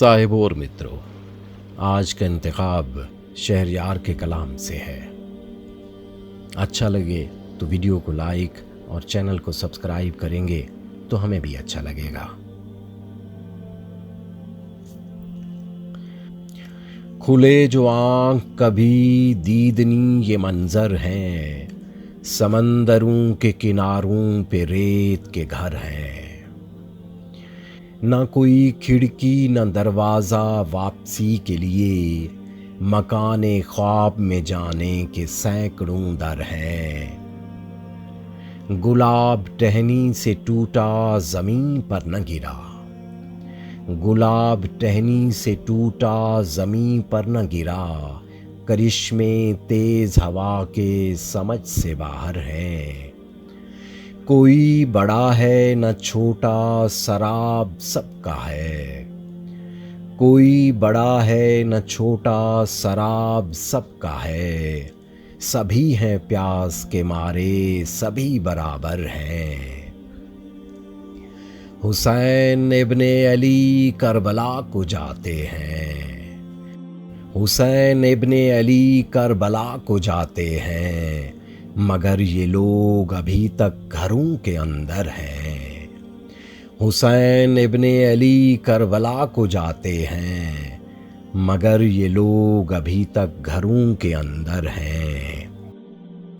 साहिबों और मित्रों, आज का इंतखाब शहरयार के कलाम से है। अच्छा लगे तो वीडियो को लाइक और चैनल को सब्सक्राइब करेंगे तो हमें भी अच्छा लगेगा। खुले जो आँख कभी दीदनी ये मंजर हैं, समंदरों के किनारों पे रेत के घर हैं। ना कोई खिड़की न दरवाज़ा वापसी के लिए, मकाने ख्वाब में जाने के सैकड़ों दर हैं। गुलाब टहनी से टूटा ज़मीन पर न गिरा, गुलाब टहनी से टूटा ज़मीन पर न गिरा, करिश्मे तेज हवा के समझ से बाहर हैं। कोई बड़ा है न छोटा, शराब सबका है। कोई बड़ा है न छोटा, शराब सबका है। सभी हैं प्यास के मारे, सभी बराबर हैं। हुसैन इब्ने अली करबला को जाते हैं। हुसैन इब्ने अली करबला को जाते हैं, मगर ये लोग अभी तक घरों के अंदर हैं। हुसैन इब्ने अली करबला को जाते हैं, मगर ये लोग अभी तक घरों के अंदर हैं।